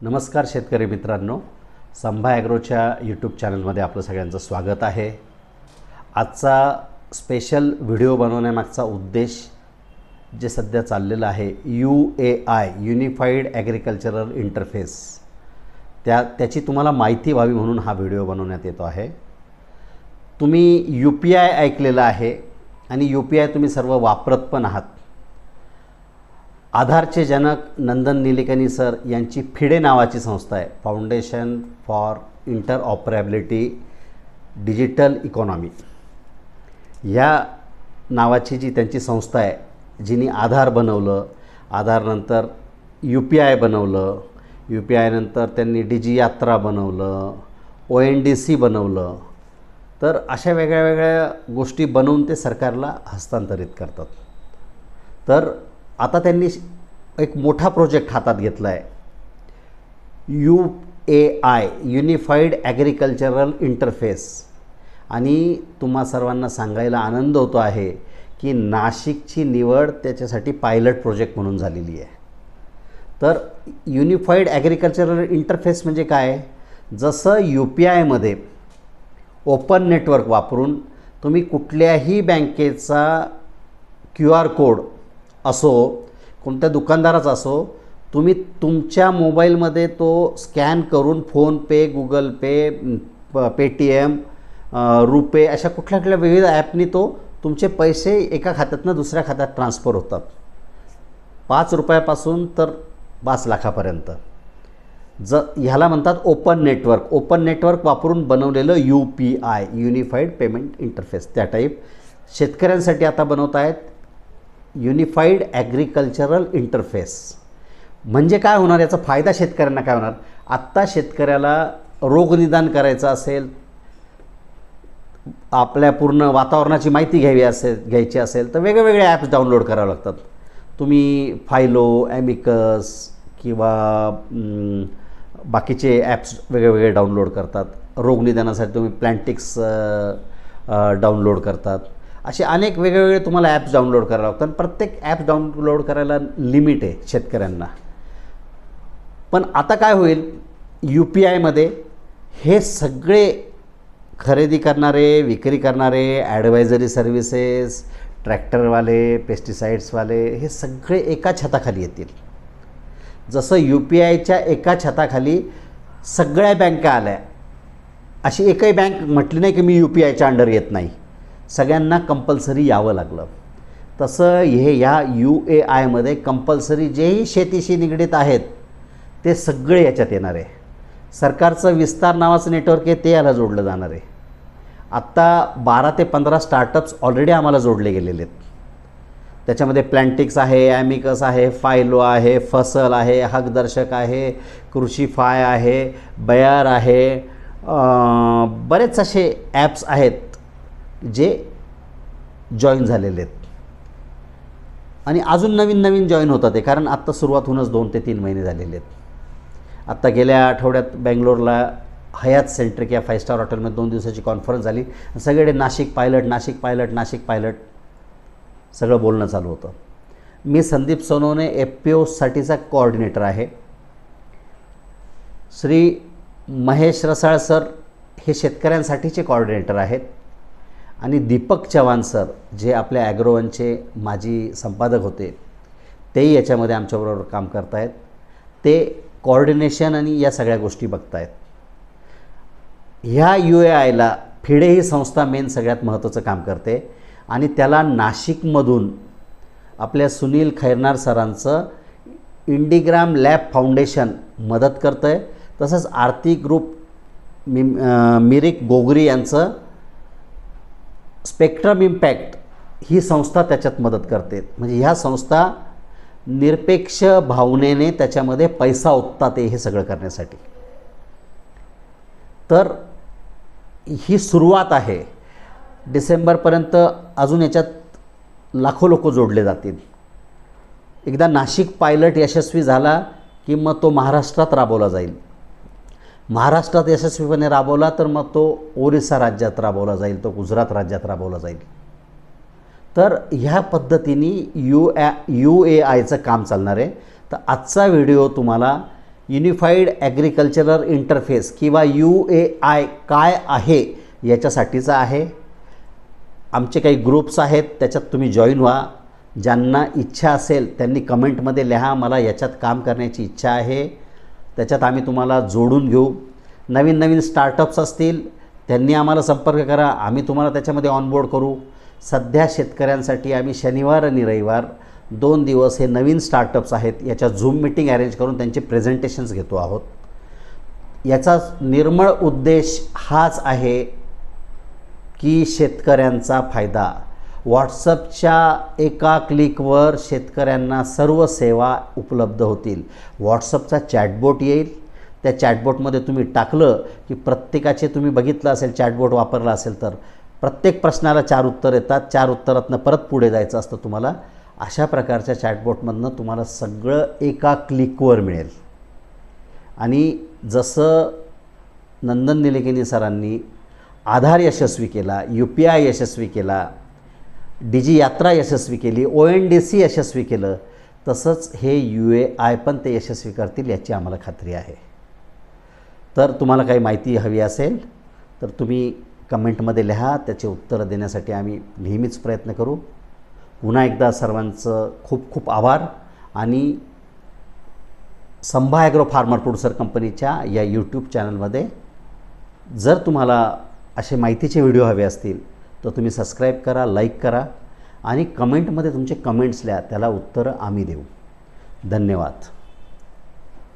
नमस्कार शेतकरी मित्रांनो, संभा ॲग्रोच्या यूट्यूब चॅनलमध्ये आपलं सगळ्यांचं स्वागत आहे। आजचा स्पेशल व्हिडिओ बनवण्यामागचा उद्देश जे सध्या चाललेलं आहे UAI युनिफाईड ॲग्रिकल्चरल इंटरफेस त्याची तुम्हाला माहिती व्हावी म्हणून हा व्हिडिओ बनवण्यात येतो आहे। तुम्ही UPI ऐकलेलं आहे आणि UPI तुम्ही सर्व वापरत पण आहात। आधारचे जनक नंदन निलेकणी सर यांची फिडे नावाची संस्था आहे, foundation for interoperability digital economy या नावाची जी त्यांची संस्था आहे, जिनी आधार बनवलं, आधारनंतर UPI बनवलं, UPI नंतर त्यांनी डिजी यात्रा बनवलं, ONDC बनवलं। तर अशा वेगळ्या वेगळ्या गोष्टी बनवून ते सरकारला हस्तांतरित करतात। तर आता त्यांनी एक मोठा प्रोजेक्ट हातात घेतला आहे, UAI युनिफाईड ॲग्रिकल्चरल इंटरफेस। आणि तुम्हा सर्वांना सांगायला आनंद होतो आहे की नाशिकची निवड त्याच्यासाठी पायलट प्रोजेक्ट म्हणून झालेली आहे। तर युनिफाईड ॲग्रिकल्चरल इंटरफेस म्हणजे काय? जसं UPIमध्ये ओपन नेटवर्क वापरून तुम्ही कुठल्याही बँकेचा QR कोड असो, कोणत्या दुकानदाराचा असो, तुम्ही तुमच्या मोबाईलमध्ये तो स्कॅन करून फोनपे, गुगल पे, पेटीएम, रुपे अशा कुठल्या विविध ॲपनी तो तुमचे पैसे एका खात्यातून दुसऱ्या खात्यात ट्रान्सफर होतात। 5 रुपयापासून तर 5 लाखापर्यंत। ह्याला म्हणतात ओपन नेटवर्क। ओपन नेटवर्क वापरून बनवलेलं UPI युनिफाईड पेमेंट इंटरफेस त्या टाईप शेतकऱ्यांसाठी आता बनवत आहेत युनिफाईड ॲग्रिकल्चरल इंटरफेस। म्हणजे काय होणार, याचा फायदा शेतकऱ्यांना काय होणार? आत्ता शेतकऱ्याला रोगनिदान करायचं असेल, आपल्या पूर्ण वातावरणाची माहिती घ्यायची असेल तर वेगवेगळे ॲप्स डाउनलोड करावे लागतात। तुम्ही फायलो, ॲमिकस किंवा बाकीचे ॲप्स वेगवेगळे डाउनलोड करतात। रोगनिदानासाठी तुम्ही प्लॅन्टिक्स डाउनलोड करतात। असे अनेक वेगवेगळे तुम्हाला ॲप्स डाउनलोड करावे लागतात। प्रत्येक ॲप डाउनलोड करायला लिमिट आहे शेतकऱ्यांना। पण आता काय होईल, UPIमध्ये हे सगळे खरेदी करणारे, विक्री करणारे, ॲडवायझरी सर्व्हिसेस, ट्रॅक्टरवाले, पेस्टिसाइड्सवाले हे सगळे एका छताखाली येतील। जसं UPIच्या एका छताखाली सगळ्या बँका आल्या, अशी एकही बँक म्हटली नाही की मी UPIच्या अंडर येत नाही, सगळ्यांना कंपल्सरी यावं लागलं। तसं या UAIमध्ये कंपल्सरी जेही शेतीशी निगडीत आहेत ते सगळे याच्यात येणार आहे। सरकारचं विस्तार नावाचं नेटवर्क आहे ते याला जोडलं जाणार आहे। आत्ता 12 ते 15 स्टार्टअप्स ऑलरेडी आम्हाला जोडले गेलेले आहेत। त्याच्यामध्ये प्लॅन्टिक्स आहे, ॲमिकस आहे, फायलो आहे, फसल आहे, हकदर्शक आहे, कृषीफाय आहे, बयार आहे, बरेच असे ॲप्स आहेत जे जॉईन झालेले आहेत आणि अजून नवीन जॉईन होतात आहे, कारण आत्ता सुरुवात होऊनच 2 ते 3 महिने झालेले आहेत। आत्ता गेल्या आठवड्यात बेंगलोरला हयात सेंट्रिक या 5 स्टार हॉटेलमध्ये 2 दिवसाची कॉन्फरन्स झाली। सगळे नाशिक पायलट सगळं बोलणं चालू होतं। मी संदीप सोनवणे FPOसाठीचा कोऑर्डिनेटर आहे। श्री महेश रसाळ सर हे शेतकऱ्यांसाठीचे कोऑर्डिनेटर आहेत आणि दीपक चव्हाण सर जे आपल्या ॲग्रोवनचे माजी संपादक होते तेही याच्यामध्ये आमच्याबरोबर काम करत आहेत। ते कोऑर्डिनेशन आणि या सगळ्या गोष्टी बघत आहेत। ह्या UAIला फिडे ही संस्था मेन सगळ्यात महत्त्वाचं काम करते आणि त्याला नाशिकमधून आपल्या सुनील खैरनार सरांचं इंडिग्राम लॅब फाउंडेशन मदत करतं आहे। तसंच आरती ग्रुप मिरिक गोगरी यांचं स्पेक्ट्रम इम्पॅक्ट ही संस्था त्याच्यात मदत करते। म्हणजे ह्या संस्था निरपेक्ष भावनेने त्याच्यामध्ये पैसा ओततात हे सगळं करण्यासाठी। तर ही सुरुवात आहे। डिसेंबरपर्यंत अजून याच्यात लाखो लोक जोडले जातील। एकदा नाशिक पायलट यशस्वी झाला की मग तो महाराष्ट्रात राबवला जाईल। महाराष्ट्रात यशस्वीपणे राबवला तर मग तो ओरिसा राज्यात राबवला जाईल, तो गुजरात राज्यात राबवला जाईल। तर ह्या पद्धतीने UAIचं काम चालणार आहे। तर आजचा व्हिडिओ तुम्हाला युनिफाईड ॲग्रिकल्चरल इंटरफेस किंवा UAI काय आहे याच्यासाठीचा आहे. आमचे काही ग्रुप्स आहेत, त्याच्यात तुम्ही जॉईन व्हा. ज्यांना इच्छा असेल त्यांनी कमेंटमध्ये लिहा, मला याच्यात काम करण्याची इच्छा आहे. त्याच्यात आम्ही तुम्हाला जोडून घेऊ. नवीन नवीन स्टार्टअप्स असतील त्यांनी आम्हाला संपर्क करा, आम्ही तुम्हाला त्याच्यामध्ये ऑनबोर्ड करू. सध्या शेतकऱ्यांसाठी आम्ही शनिवार आणि रविवार 2 दिवस हे नवीन स्टार्टअप्स आहेत याच्या झूम मीटिंग अरेंज करून त्यांचे प्रेझेंटेशन्स घेतो आहोत. याचा निर्मळ उद्देश हाच आहे की शेतकऱ्यांचा फायदा. व्हॉट्सअपच्या एका क्लिकवर शेतकऱ्यांना सर्व सेवा उपलब्ध होतील. व्हॉट्सअपचा चॅटबोट येईल. त्या चॅटबोटमध्ये तुम्ही टाकलं की प्रत्येकाचे, तुम्ही बघितलं असेल चॅटबोट वापरला असेल तर, प्रत्येक प्रश्नाला 4 उत्तर येतात. 4 उत्तरातनं परत पुढे जायचं असतं तुम्हाला. अशा प्रकारच्या चॅटबोटमधनं तुम्हाला सगळं एका क्लिकवर मिळेल. आणि जसं नंदन निलेकणी सरांनी आधार यशस्वी केला, UPI यशस्वी केला, DG यात्रा यशस्वी केली, ONDC यशस्वी केलं, तसंच हे UAI पण ते यशस्वी करतील याची आम्हाला खात्री आहे. तर तुम्हाला काही माहिती हवी असेल तर तुम्ही कमेंटमध्ये लिहा, त्याचे उत्तरं देण्यासाठी आम्ही नेहमीच प्रयत्न करू. पुन्हा एकदा सर्वांचं खूप खूप आभार. आणि संभा ॲग्रो फार्मर प्रोड्युसर कंपनीच्या या यूट्यूब चॅनलमध्ये जर तुम्हाला असे माहितीचे व्हिडिओ हवे असतील तर तुम्ही सबस्क्राईब करा, लाईक करा आणि कमेंटमध्ये तुमचे कमेंट्स लिहा, त्याला उत्तरं आम्ही देऊ. धन्यवाद.